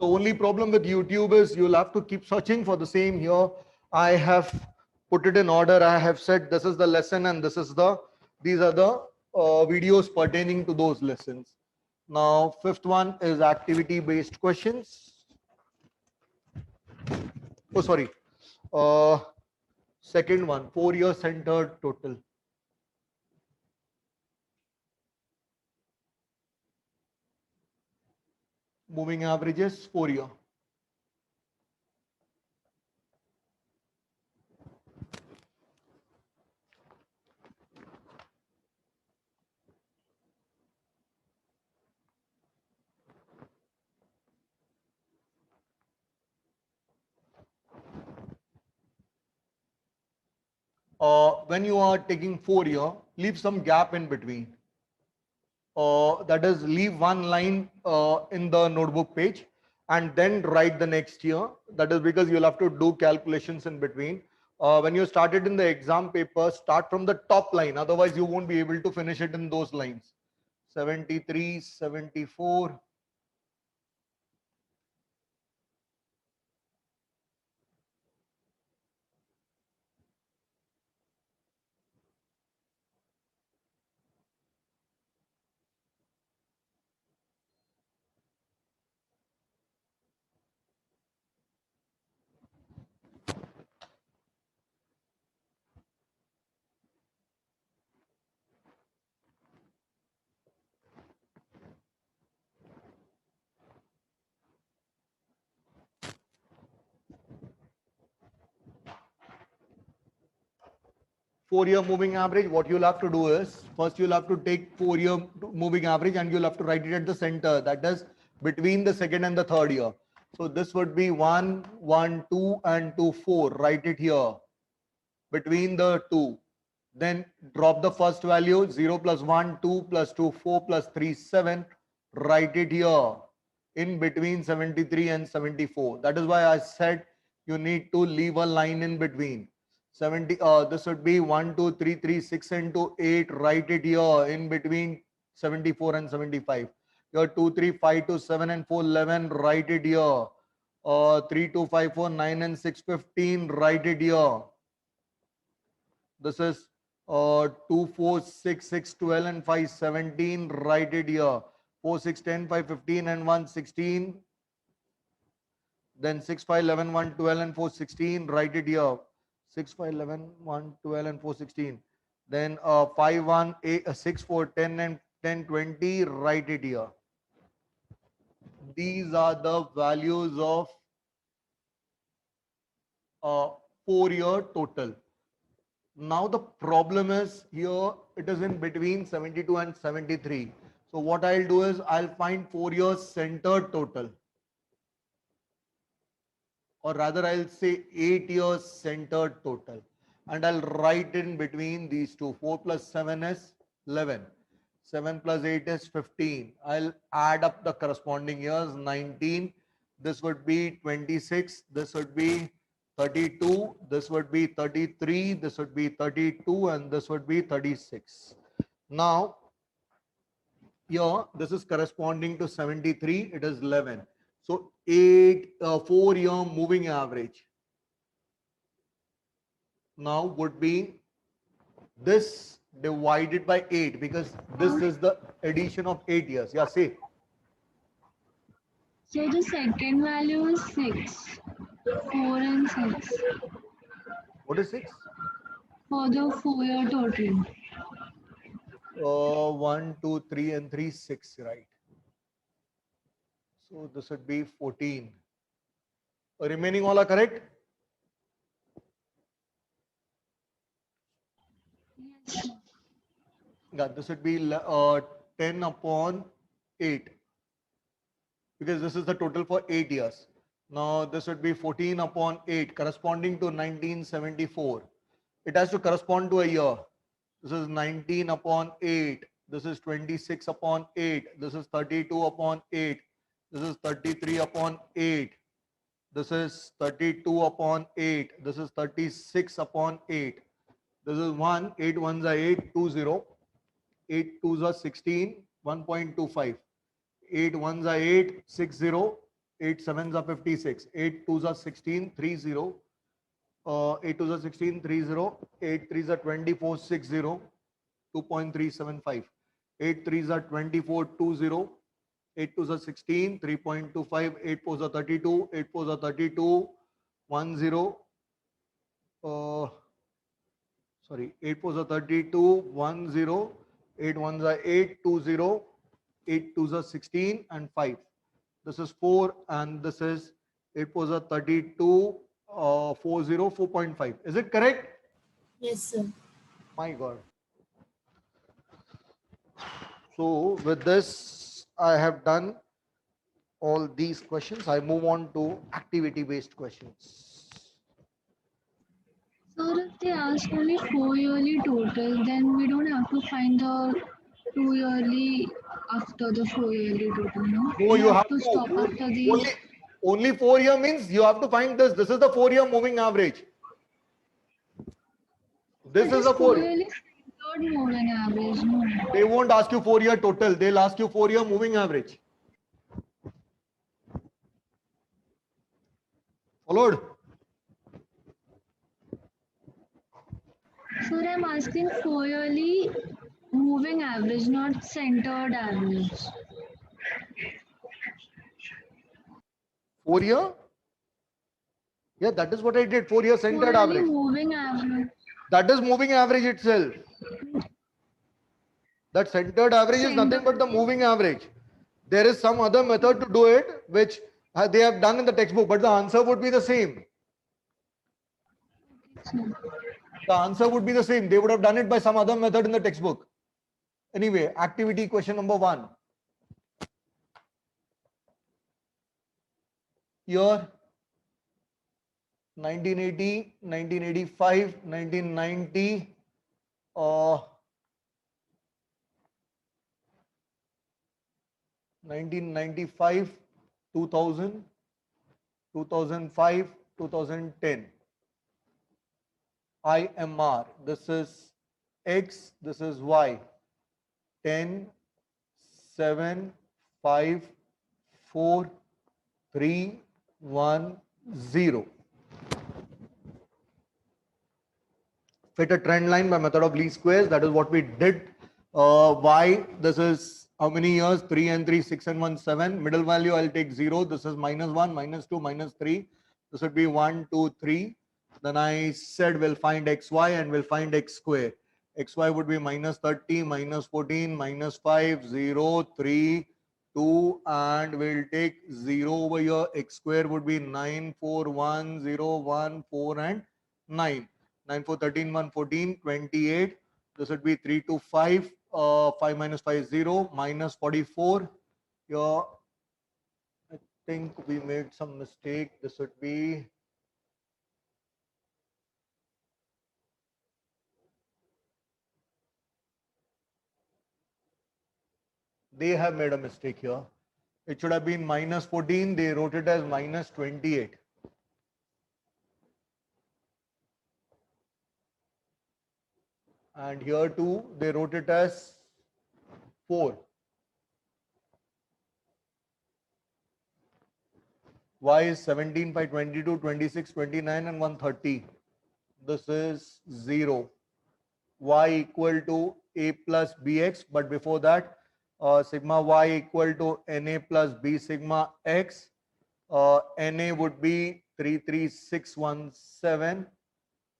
The only problem with YouTube is you'll have to keep searching for the same here. I have put it in order. I have said this is the lesson and these are the videos pertaining to those lessons. Now, fifth one is activity based questions. Oh, sorry. Second one, 4-year centered total. Moving averages, 4-year. When you are taking 4-year, leave some gap in between. That is, leave one line in the notebook page and then write the next year. That is because you'll have to do calculations in between. When you started in the exam paper, start from the top line. Otherwise, you won't be able to finish it in those lines. 73, 74. 4-year moving average, what you'll have to do is, first you'll have to take 4-year moving average and you'll have to write it at the center, that is between the second and the third year. So this would be 1, 1, 2 and 2, 4. Write it here between the two. Then drop the first value, 0 plus 1, 2 plus 2, 4 plus 3, 7. Write it here in between 73 and 74. That is why I said you need to leave a line in between. 70, this would be 1, 2, 3, 3, 6 into 8. Write it here in between 74 and 75. Here 2, 3, 5 to 7 and 4, 11. Write it here. 3, 2, 5, 4, 9 and 6, 15. Write it here. This is 2, 4, 6, 6, 12 and 5, 17. Write it here. 4, 6, 10, 5, 15 and 1, 16. Then 6, 5, 11, 1, 12 and 4, 16. Write it here. 6, 5, 11, 1, 12 and 4, 16. Then 5, 1, 8, 6, 4, 10 and 10, 20. Write it here. These are the values of 4-year total. Now the problem is here it is in between 72 and 73. So what I'll do is I'll find 4 years centered total. Or rather I'll say 8 years centered total. And I'll write in between these two. 4 plus 7 is 11. 7 plus 8 is 15. I'll add up the corresponding years. 19. This would be 26. This would be 32. This would be 33. This would be 32. And this would be 36. Now, here, this is corresponding to 73. It is 11. So 4-year moving average now would be this divided by 8, because this is the addition of 8 years. Yeah, see. So the second value is 6. 4 and 6 What is 6? for the 4-year total. 1, 2, 3 and 3, 6, right? So this would be 14. Remaining all are correct? Yes. Yeah, this would be 10 upon 8, because this is the total for 8 years. Now this would be 14 upon 8 corresponding to 1974. It has to correspond to a year. This is 19 upon 8. This is 26 upon 8. This is 32 upon 8. This is 33 upon 8. This is 32 upon 8. This is 36 upon 8. This is 1. 8 ones are 8, 2, 0. 8 twos are 16, 1.25. 8 ones are 8, 6, 0. 8 sevens are 56. 8 twos are 16, 3, 0. 8 twos are 16, 3, 0. 8 threes are 24, 6, 0. 2.375. 8 threes are 24, 2, 0. 8 twos are 16, 3.25. 8 fours are 32. 8 fours are 32, 1, 0. Sorry, 8 fours are 32, 1, 0. 8 ones are 8, 2, 0. 8 twos are 16 and 5. This is 4 and this is 8 fours are 32, 4, 0, 4.5. Is it correct? Yes, sir. My God. So with this, I have done all these questions. I move on to activity-based questions. So if they ask only 4 yearly total, then we don't have to find the 2 yearly after the 4 yearly total, no? No, We you have to to. stop after the. Only 4 year means you have to find this. This is the 4 year moving average. This It is the 4 year. yearly centered moving average, no? They won't ask you 4 year total. They'll ask you 4 year moving average. Followed? So I'm asking 4 yearly moving average, not centered average. 4 year? Yeah, that is what I did. 4 year centered 4 yearly average. moving average. That is moving average itself. That centered average is nothing but the moving average. There is some other method to do it, which they have done in the textbook, but the answer would be the same. The answer would be the same. They would have done it by some other method in the textbook. Anyway, activity question number 1. Year 1980, 1985, 1990, 1995, 2000, 2005, 2010. IMR. This is X, this is Y. 10, 7, 5, 4, 3, 1, 0. Fit a trend line by method of least squares. That is what we did. Y, this is how many years? 3 and 3, 6 and 1, 7. Middle value, I'll take 0. This is -1, -2, -3. This would be 1, 2, 3. Then I said we'll find xy and we'll find x square. Xy would be -30, -14, -5, 0, 3, 2, and we'll take 0 over here. X square would be 9, 4, 1, 0, 1, 4, and 9. 9, 4, 13, 1, 14, 28. This would be 3 to 5. 5 minus 5 is 0. Minus 44. Here, I think we made some mistake. This would be they have made a mistake here. It should have been minus 14. They wrote it as minus 28. And here too, they wrote it as 4. Y is 17 by 22, 26, 29, and 130. This is 0. Y equal to A plus Bx, but before that, sigma Y equal to Na plus B sigma X. Na would be 33617.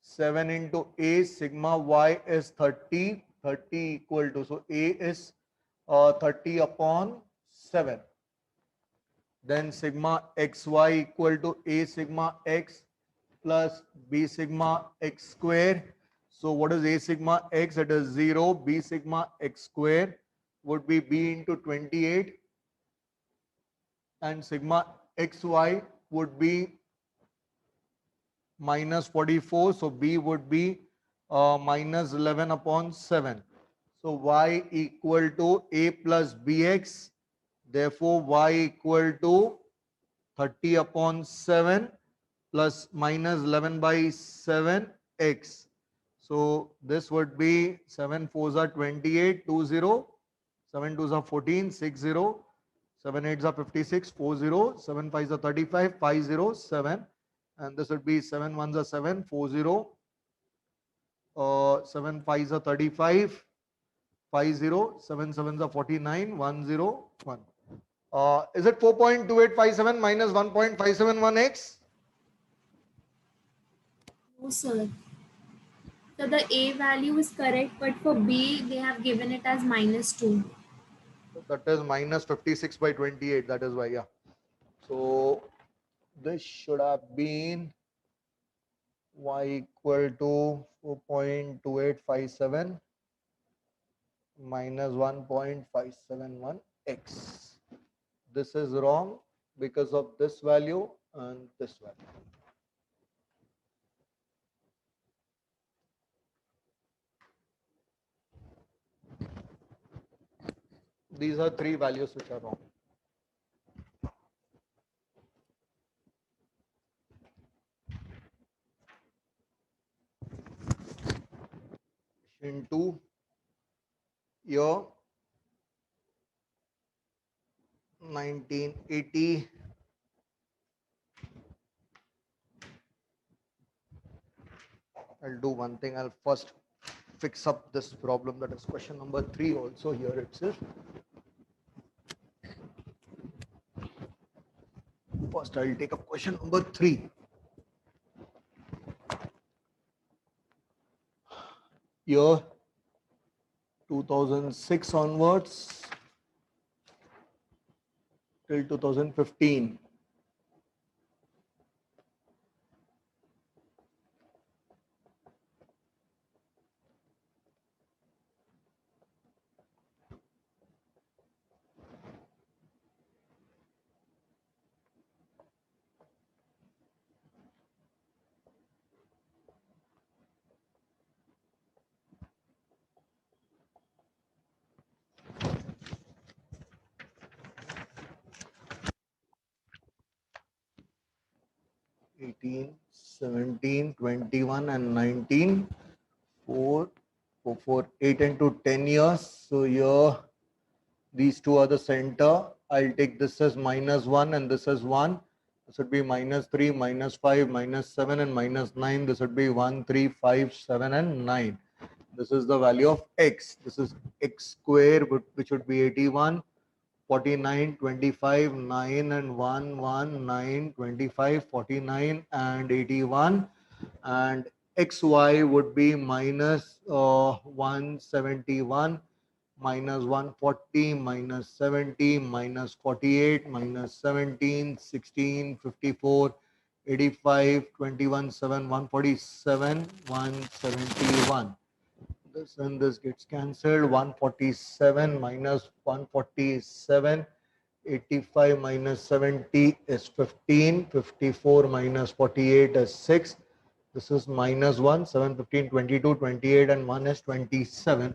7 into A sigma Y is 30. 30 equal to, so A is 30 upon 7. Then sigma xy equal to A sigma x plus B sigma x square. So what is A sigma x? It is 0. B sigma x square would be B into 28. And sigma xy would be minus 44. So B would be minus 11 upon 7. So y equal to A plus Bx. Therefore, y equal to 30 upon 7 plus minus 11 by 7 x. So this would be 7 4s are 28, 2 0, 7 2s are 14, 6 0, 7 8s are 56, 4 0, 7 5s are 35, 5 0, 7. And this would be 7 1s are 7, 4 0, 7 5s are 35, 5 0, 7 7s are 49, 1 0, 1. Is it 4.2857 minus 1.571x? No, sir. So the A value is correct, but for B, they have given it as -2. That is minus 56 by 28. That is why, yeah. So this should have been y equal to 4.2857 minus 1.571x. This is wrong because of this value and this value. These are 3 values which are wrong. Into year 1980. I'll do one thing. I'll first fix up this problem, that is question number 3 also here itself. First, I'll take up question number 3. Year 2006 onwards till 2015. 18, 17, 21, and 19. 4, 8 into 10 years. So here, these two are the center. I'll take this as -1 and this as 1. This would be -3, -5, -7, and -9. This would be 1, 3, 5, 7, and 9. This is the value of x. This is x square, which would be 81, 49, 25, 9, and 1, 1, 9, 25, 49, and 81. And xy would be minus 171, minus 140, minus 70, minus 48, minus 17, 16, 54, 85, 21, 7, 147, 171. This and this gets cancelled. 147 minus 147, 85 minus 70 is 15, 54 minus 48 is 6. This is -1, 7, 15, 22, 28, and 1 is 27.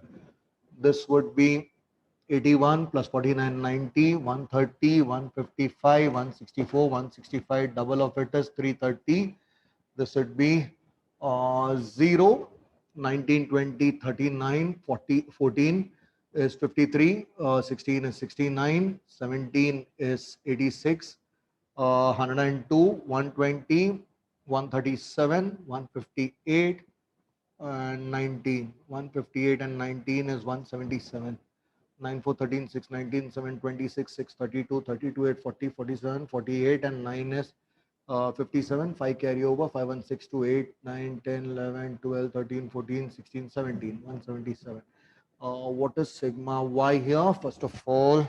This would be 81 plus 49, 90, 130, 155, 164, 165. Double of it is 330. This would be 0, 19, 20, 39, 40, 14 is 53, 16 is 69, 17 is 86, 102, 120, 137, 158, and 19. 158 and 19 is 177. 9, 4, 13, 6, 19, 7, 26, 6, 32, 32, 8, 40, 47, 48, and 9 is 57. 5 carry over. 5, 1, 6, 2, 8, 9, 10, 11, 12, 13, 14, 16, 17. 177. What is sigma y here? First of all,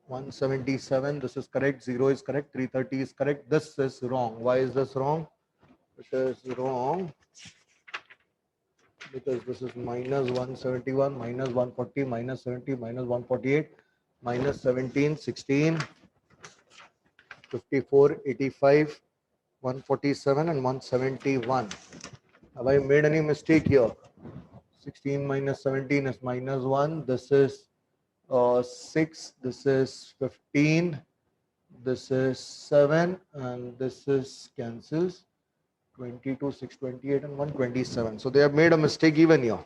177. This is correct. 0 is correct. 330 is correct. This is wrong. Why is this wrong? It is wrong because this is minus 171, minus 140, minus 70, minus 148, minus 17, 16, 54, 85, 147, and 171. Have I made any mistake here? 16 minus 17 is -1. This is 6. This is 15. This is 7. And this is cancels. 22, 6, 28, and 127. So they have made a mistake even here.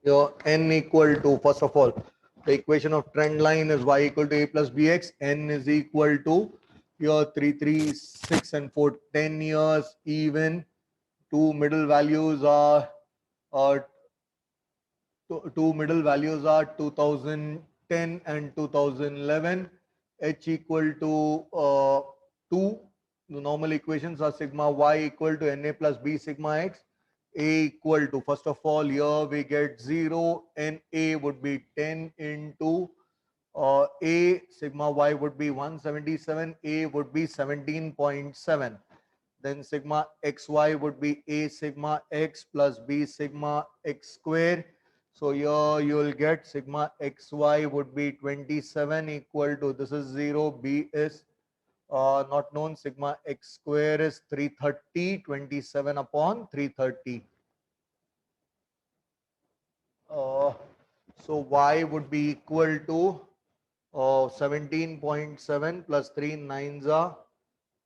Your n equal to, first of all, the equation of trend line is y equal to a plus bx. N is equal to your 3, 3, 6, and 4, 10 years even. Two middle values are 2010 and 2011. H equal to 2. The normal equations are sigma y equal to na plus b sigma x. A equal to, first of all, here we get 0, and A would be 10 into A, sigma y would be 177, A would be 17.7. Then sigma xy would be A sigma x plus B sigma x square. So here you will get sigma xy would be 27 equal to, this is 0, B is not known, sigma x square is 330, 27 upon 330. So y would be equal to 17.7 plus 3 9s are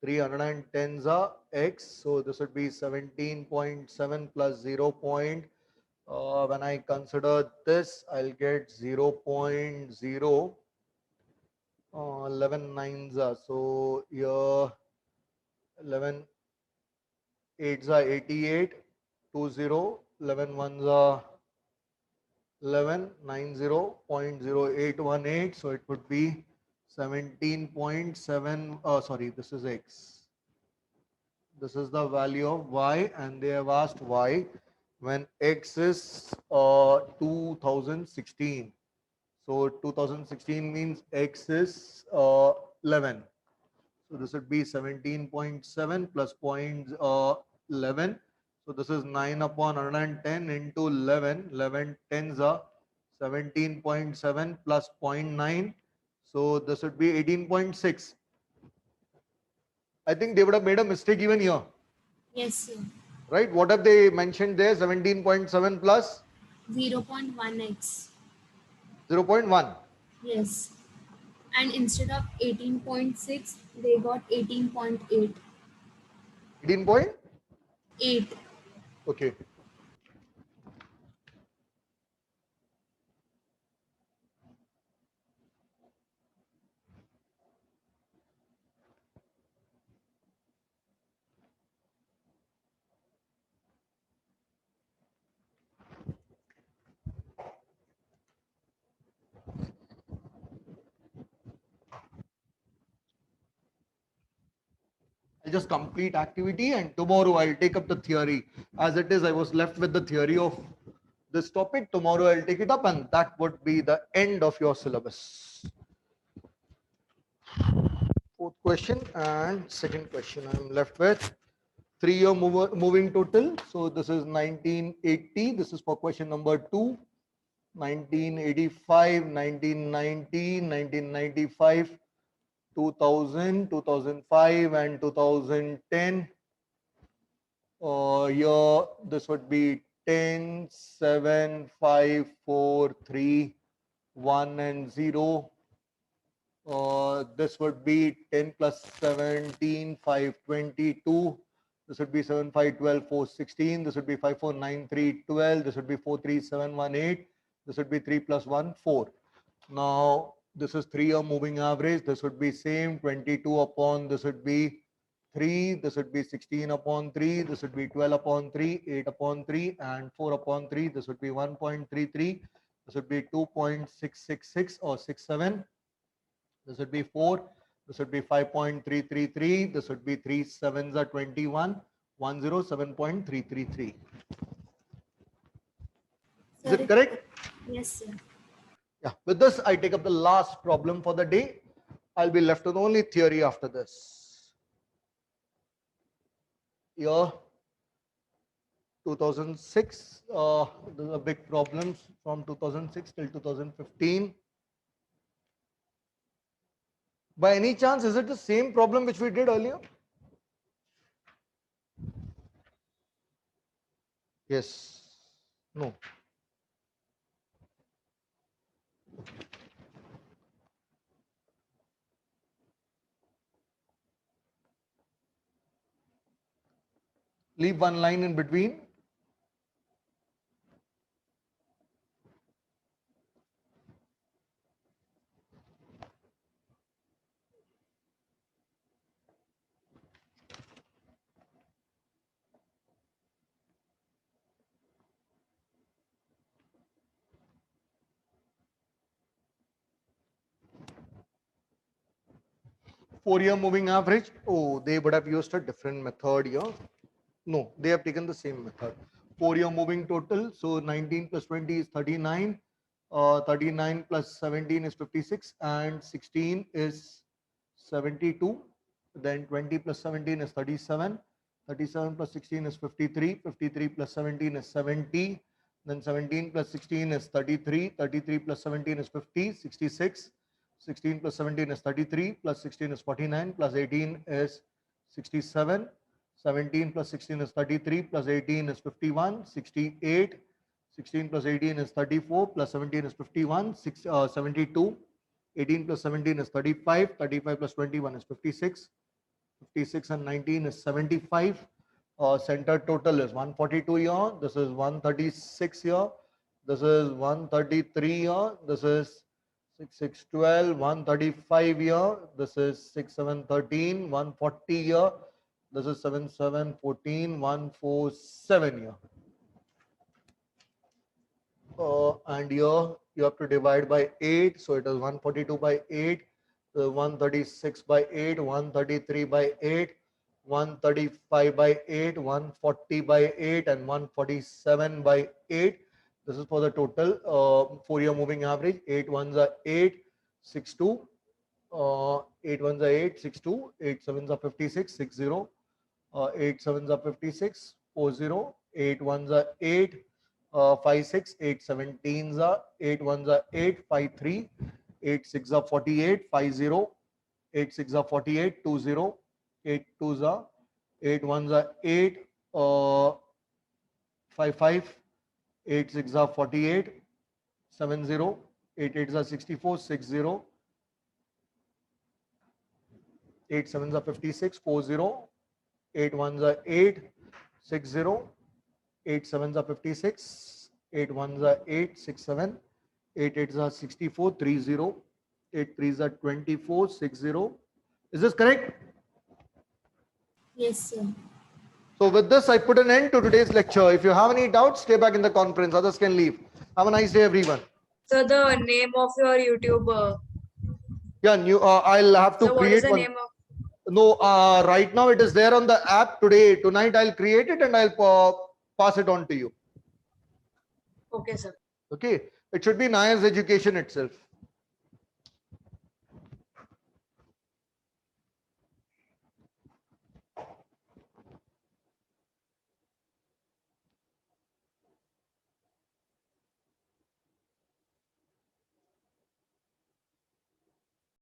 310s are x. So this would be 17.7 plus 0. When I consider this, I'll get 0.0. 11 9s are, so here 11 8s are 88, 20, 11 1s are 11, 90.0818. So it would be 17.7. Sorry, this is x. This is the value of y, and they have asked y when x is 2016. So 2016 means x is 11. So this would be 17.7 plus 0.11. So this is 9 upon 110 into 11. 11 tens are 17.7 plus 0.9. So this would be 18.6. I think they would have made a mistake even here. Yes, sir. Right? What have they mentioned there? 17.7 plus 0.1x. 0.1. Yes. And instead of 18.6, they got 18.8. 18 point? 8. Okay. I'll just complete activity and tomorrow I'll take up the theory. As it is, I was left with the theory of this topic. Tomorrow I'll take it up and that would be the end of your syllabus. Fourth question and second question I'm left with. 3-year moving total. So this is 1980. This is for question number 2. 1985, 1990, 1995, 2000, 2005 and 2010. Here this would be 10, 7, 5, 4, 3, 1 and 0. This would be 10 plus 17, 5, 22. This would be 7, 5, 12, 4, 16. This would be 5, 4, 9, 3, 12. This would be 4, 3, 7, 1, 8. This would be 3 plus 1, 4. Now, this is 3-year moving average. This would be same 22 upon, this would be 3. This would be 16 upon 3. This would be 12 upon 3, 8 upon 3 and 4 upon 3. This would be 1.33. This would be 2.666 or 67. This would be 4. This would be 5.333. This would be 3 sevens are 21. 107.333. Is it correct? Yes, sir. Yeah. With this, I take up the last problem for the day. I'll be left with only theory after this. Year 2006. Those are big problems from 2006 till 2015. By any chance, is it the same problem which we did earlier? Yes. No. Leave one line in between. Four-year moving average. Oh, they would have used a different method here. No, they have taken the same method. 4-year moving total. So 19 plus 20 is 39. 39 plus 17 is 56 and 16 is 72. Then 20 plus 17 is 37. 37 plus 16 is 53. 53 plus 17 is 70. Then 17 plus 16 is 33. 33 plus 17 is 50. 66. 16 plus 17 is 33. Plus 16 is 49. Plus 18 is 67. 17 plus 16 is 33. Plus 18 is 51. 68. 16 plus 18 is 34. Plus 17 is 51. 72. 18 plus 17 is 35. 35 plus 21 is 56. 56 and 19 is 75. Center total is 142 here. This is 136 here. This is 133 here. This is 6, 6, 12, 135 here. This is 6, 7, 13, 140 here. This is 7, 7, 14, 147 here. And here you have to divide by 8. So it is 142 by 8. 136 by 8, 133 by 8, 135 by 8, 140 by 8, and 147 by 8. This is for the total 4-year moving average. 8 ones are 8, 6, 2. 8 ones are 8, 6, 2. 8 sevens are 56, 6, 0. 8 sevens are 56, 4, 0. 8 ones are 8, 5, 6. 8 17s are 8 ones are 8, 5, 3. 8 6 are 48, 5 0. 8 6 are 48, 2 0. 8 2s are 8 1s are 8, 5 5. 8 6 are 48, 70, 8 8 are 64, 60, 8 7 are 56, 40, 8 1 are 8, 60, 8 7 are 56, 8 1 are 8, 6 7, 8 8 are 64, 30, 8 3 are 24, 60. Is this correct? Yes, sir. So with this, I put an end to today's lecture. If you have any doubts, stay back in the conference. Others can leave. Have a nice day, everyone. So the name of your YouTube. Yeah, I'll have to So what is create the one. name of? No, right now it is there on the app. Tonight I'll create it and I'll pass it on to you. Okay, sir. Okay. It should be Naya's Education itself.